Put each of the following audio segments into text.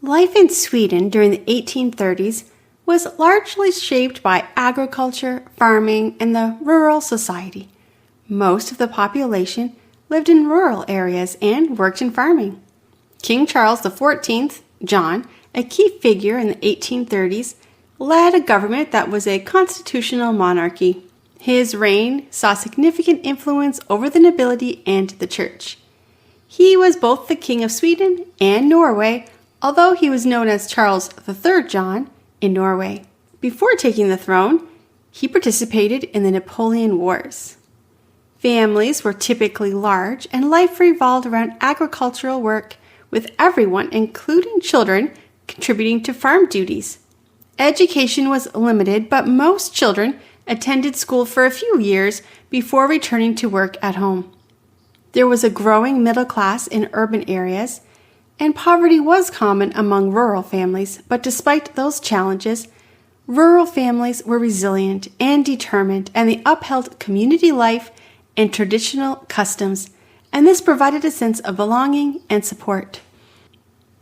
Life in Sweden during the 1830s was largely shaped by agriculture, farming, and the rural society. Most of the population lived in rural areas and worked in farming. King Charles XIV, John, a key figure in the 1830s, led a government that was a constitutional monarchy. His reign saw significant influence over the nobility and the church. He was both the King of Sweden and Norway, although he was known as Charles III John in Norway. Before taking the throne, he participated in the Napoleon Wars. Families were typically large, and life revolved around agricultural work, with everyone, including children, contributing to farm duties. Education was limited, but most children attended school for a few years before returning to work at home. There was a growing middle class in urban areas, and poverty was common among rural families, but despite those challenges, rural families were resilient and determined, and they upheld community life and traditional customs, and this provided a sense of belonging and support.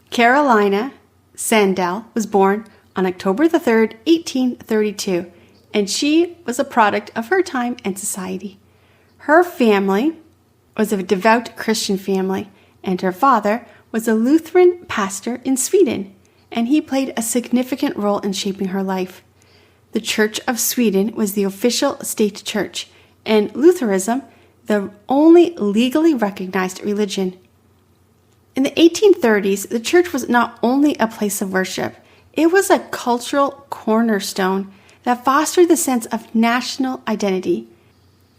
Carolina Sandell was born on October 3rd, 1832, and she was a product of her time and society. Her family was a devout Christian family, and her father was a Lutheran pastor in Sweden, and he played a significant role in shaping her life. The Church of Sweden was the official state church, and Lutheranism the only legally recognized religion. In the 1830s, the church was not only a place of worship, it was a cultural cornerstone that fostered the sense of national identity.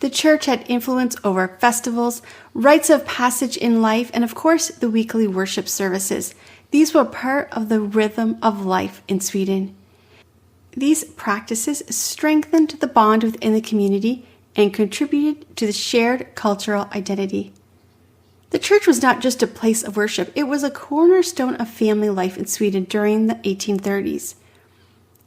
The church had influence over festivals, rites of passage in life, and of course, the weekly worship services. These were part of the rhythm of life in Sweden. These practices strengthened the bond within the community and contributed to the shared cultural identity. The church was not just a place of worship, it was a cornerstone of family life in Sweden during the 1830s.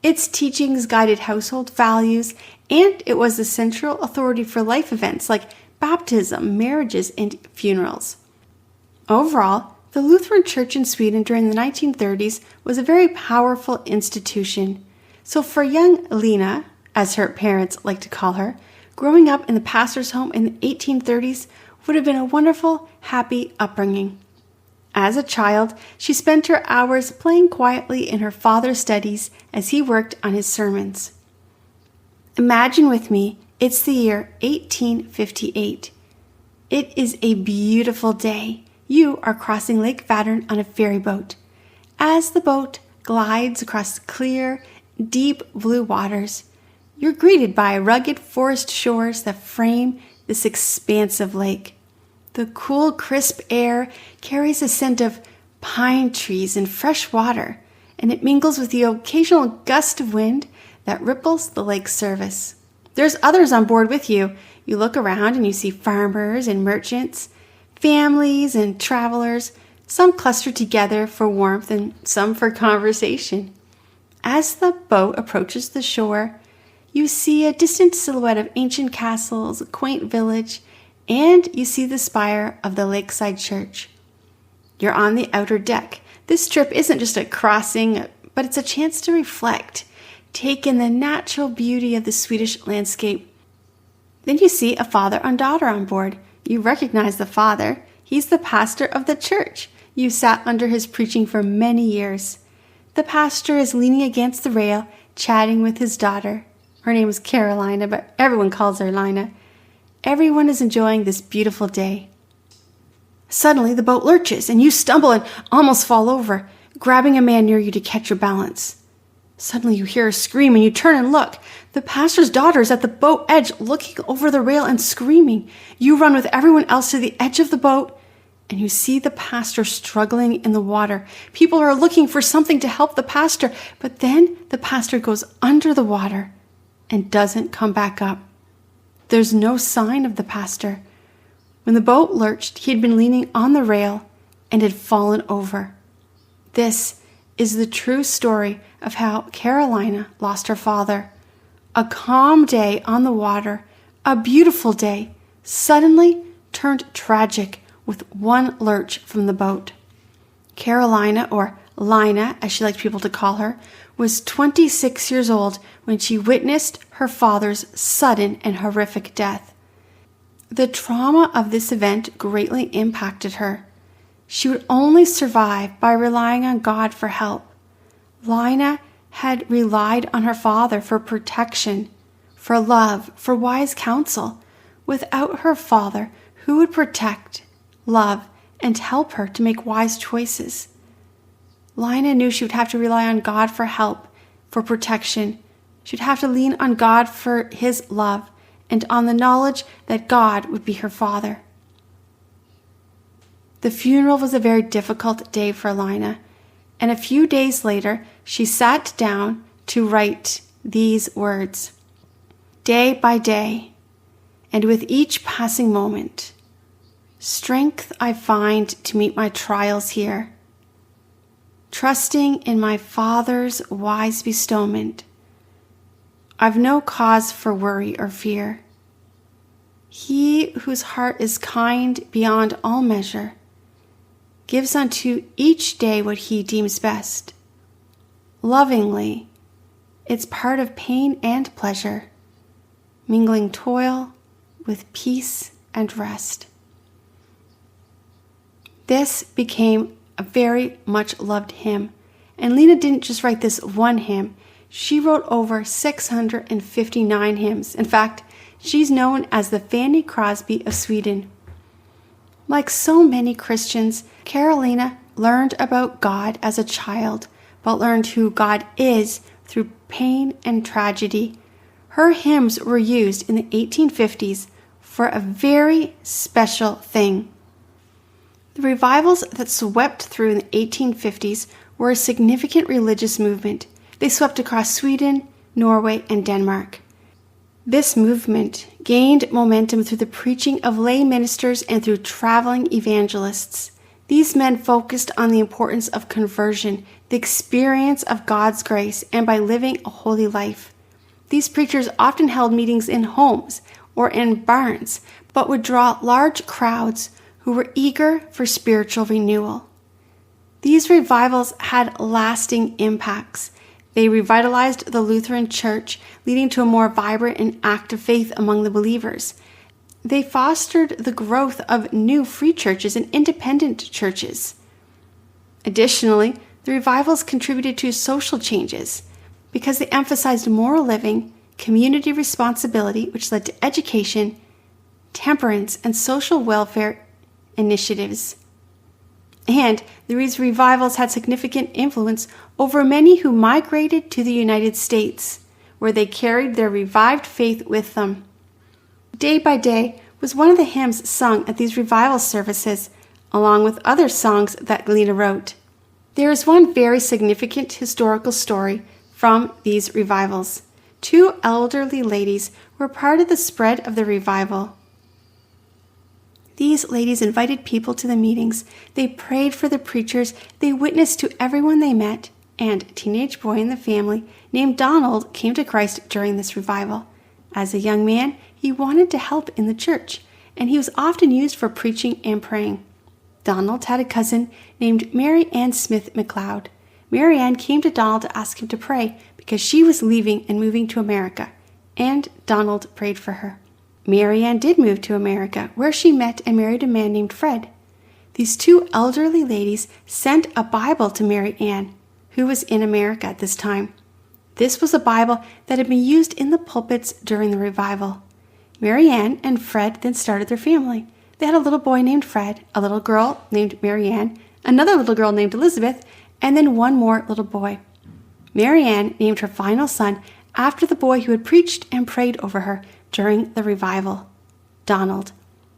Its teachings guided household values, and it was the central authority for life events like baptism, marriages, and funerals. Overall, the Lutheran Church in Sweden during the 1930s was a very powerful institution. So for young Lina, as her parents like to call her, growing up in the pastor's home in the 1830s would have been a wonderful, happy upbringing. As a child, she spent her hours playing quietly in her father's studies as he worked on his sermons. Imagine with me, it's the year 1858. It is a beautiful day. You are crossing Lake Vättern on a ferry boat. As the boat glides across clear, deep blue waters, you're greeted by rugged forest shores that frame this expansive lake. The cool, crisp air carries a scent of pine trees and fresh water, and it mingles with the occasional gust of wind that ripples the lake's surface. There's others on board with you. You look around and you see farmers and merchants, families and travelers, some clustered together for warmth and some for conversation. As the boat approaches the shore, you see a distant silhouette of ancient castles, a quaint village, and you see the spire of the lakeside church. You're on the outer deck. This trip isn't just a crossing, but it's a chance to reflect, take in the natural beauty of the Swedish landscape. Then you see a father and daughter on board. You recognize the father. He's the pastor of the church. You sat under his preaching for many years. The pastor is leaning against the rail, chatting with his daughter. Her name is Carolina, but everyone calls her Lina. Everyone is enjoying this beautiful day. Suddenly, the boat lurches, and you stumble and almost fall over, grabbing a man near you to catch your balance. Suddenly, you hear a scream, and you turn and look. The pastor's daughter is at the boat edge, looking over the rail and screaming. You run with everyone else to the edge of the boat, and you see the pastor struggling in the water. People are looking for something to help the pastor, but then the pastor goes under the water and doesn't come back up. There's no sign of the pastor. When the boat lurched, he had been leaning on the rail and had fallen over. This is the true story of how Carolina lost her father. A calm day on the water, a beautiful day, suddenly turned tragic with one lurch from the boat. Carolina, or Lina, as she liked people to call her, was 26 years old when she witnessed her father's sudden and horrific death. The trauma of this event greatly impacted her. She would only survive by relying on God for help. Lina had relied on her father for protection, for love, for wise counsel. Without her father, who would protect, love, and help her to make wise choices? Lina knew she would have to rely on God for help, for protection. She'd have to lean on God for his love and on the knowledge that God would be her father. The funeral was a very difficult day for Lina, and a few days later, she sat down to write these words. Day by day, and with each passing moment, strength I find to meet my trials here. Trusting in my Father's wise bestowment, I've no cause for worry or fear. He whose heart is kind beyond all measure gives unto each day what he deems best. Lovingly, it's part of pain and pleasure, mingling toil with peace and rest. This became a very much loved hymn, and Lina didn't just write this one hymn. She wrote over 659 hymns. In fact, she's known as the Fanny Crosby of Sweden. Like so many Christians, Carolina learned about God as a child, but learned who God is through pain and tragedy. Her hymns were used in the 1850s for a very special thing. The revivals that swept through in the 1850s were a significant religious movement. They swept across Sweden, Norway, and Denmark. This movement gained momentum through the preaching of lay ministers and through traveling evangelists. These men focused on the importance of conversion, the experience of God's grace, and by living a holy life. These preachers often held meetings in homes or in barns, but would draw large crowds who were eager for spiritual renewal. These revivals had lasting impacts. They revitalized the Lutheran Church, leading to a more vibrant and active faith among the believers. They fostered the growth of new free churches and independent churches. Additionally, the revivals contributed to social changes because they emphasized moral living, community responsibility, which led to education, temperance, and social welfare initiatives. And these revivals had significant influence over many who migrated to the United States, where they carried their revived faith with them. Day by Day was one of the hymns sung at these revival services, along with other songs that Lina wrote. There is one very significant historical story from these revivals. Two elderly ladies were part of the spread of the revival. These ladies invited people to the meetings. They prayed for the preachers. They witnessed to everyone they met. And a teenage boy in the family named Donald came to Christ during this revival. As a young man, he wanted to help in the church, and he was often used for preaching and praying. Donald had a cousin named Mary Ann Smith McLeod. Mary Ann came to Donald to ask him to pray because she was leaving and moving to America, and Donald prayed for her. Mary Ann did move to America, where she met and married a man named Fred. These two elderly ladies sent a Bible to Mary Ann, who was in America at this time. This was a Bible that had been used in the pulpits during the revival. Mary Ann and Fred then started their family. They had a little boy named Fred, a little girl named Mary Ann, another little girl named Elizabeth, and then one more little boy. Mary Ann named her final son after the boy who had preached and prayed over her during the revival, Donald.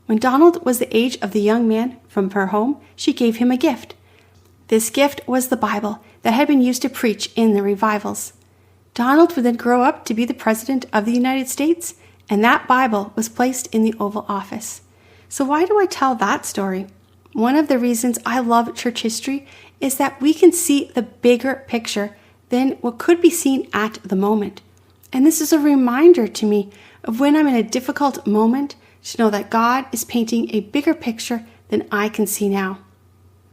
When Donald was the age of the young man from her home, she gave him a gift. This gift was the Bible that had been used to preach in the revivals. Donald would then grow up to be the President of the United States, and that Bible was placed in the Oval Office. So why do I tell that story? One of the reasons I love church history is that we can see the bigger picture than what could be seen at the moment. And this is a reminder to me of when I'm in a difficult moment to know that God is painting a bigger picture than I can see now.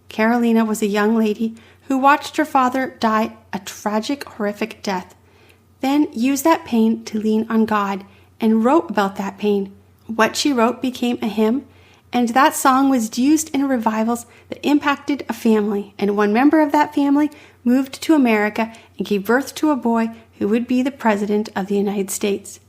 Carolina was a young lady who watched her father die a tragic, horrific death, then used that pain to lean on God and wrote about that pain. What she wrote became a hymn, and that song was used in revivals that impacted a family, and one member of that family moved to America and gave birth to a boy who would be the President of the United States.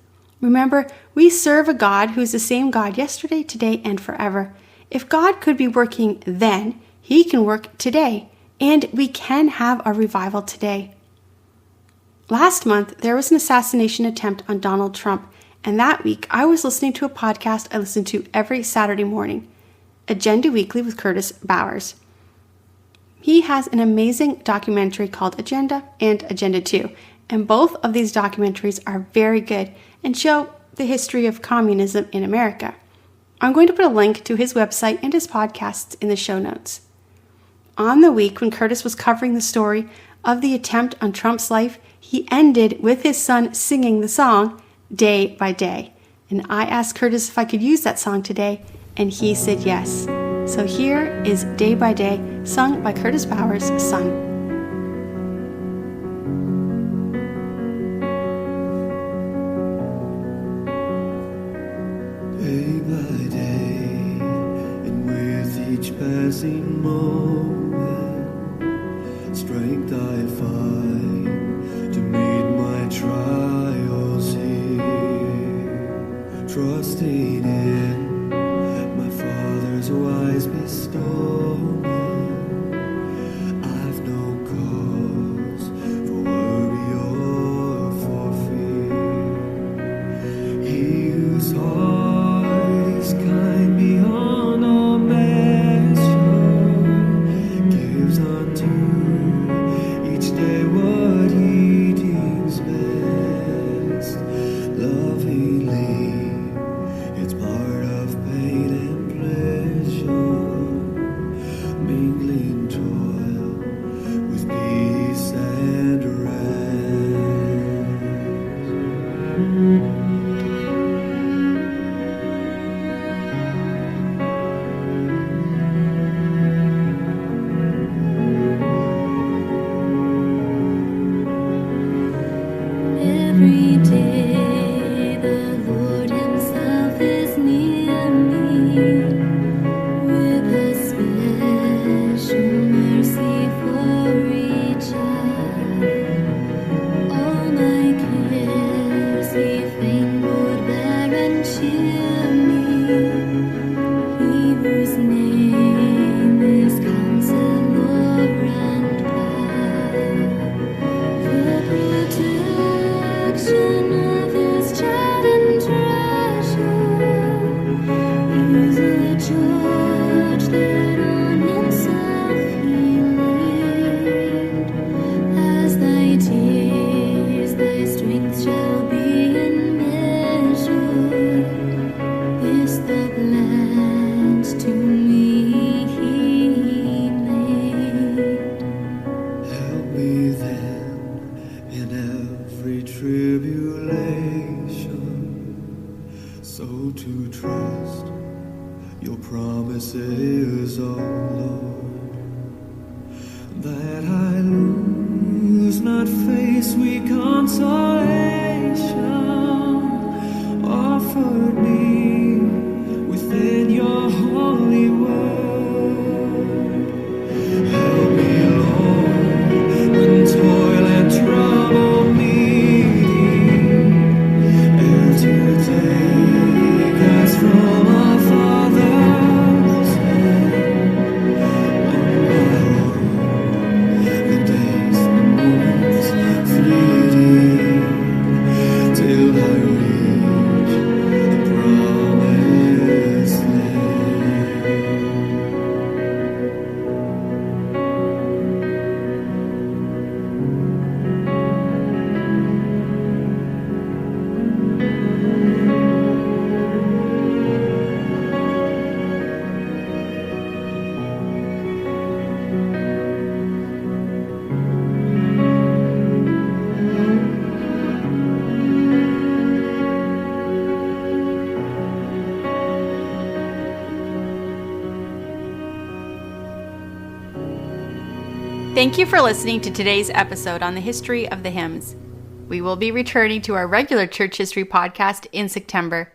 Remember, we serve a God who is the same God yesterday, today, and forever. If God could be working then, He can work today, and we can have a revival today. Last month, there was an assassination attempt on Donald Trump, and that week I was listening to a podcast I listen to every Saturday morning, Agenda Weekly with Curtis Bowers. He has an amazing documentary called Agenda and Agenda 2, and both of these documentaries are very good and show the history of communism in America. I'm going to put a link to his website and his podcasts in the show notes. On the week when Curtis was covering the story of the attempt on Trump's life, he ended with his son singing the song, Day by Day. And I asked Curtis if I could use that song today, and he said yes. So here is Day by Day, sung by Curtis Bowers' son. Day by day, and with each passing moment, strength I find to meet my trials here, trusting in my Father's wise bestowment. I've no cause for worry or for fear. He whose heart is kind beyond all measure gives unto each day what he deems best. Lovingly, it's part of pain and pleasure, mingling toil with peace and rest. Every day the Lord Himself is near me with a special mercy for each child. All my cares He fain would bear and cheer me. He whose name is Counselor and God. The protection of His child and treasure is a charge that on Himself He laid. As thy tears, thy strength shall be in measure. This the pledge to me He made. Help me then in every tribulation, so to trust your promises, O Lord, that I lose not face sweet consolation offered me within your holy word. Help me, Lord, when toil and trouble meeting, ere to take us from our Father's hand. One by one, the days and moments fleeting, Thank you for listening to today's episode on the history of the hymns. We will be returning to our regular church history podcast in September.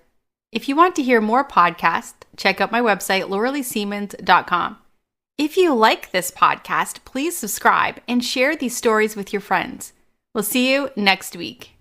If you want to hear more podcasts, check out my website, lauraleesiemens.com. If you like this podcast, please subscribe and share these stories with your friends. We'll see you next week.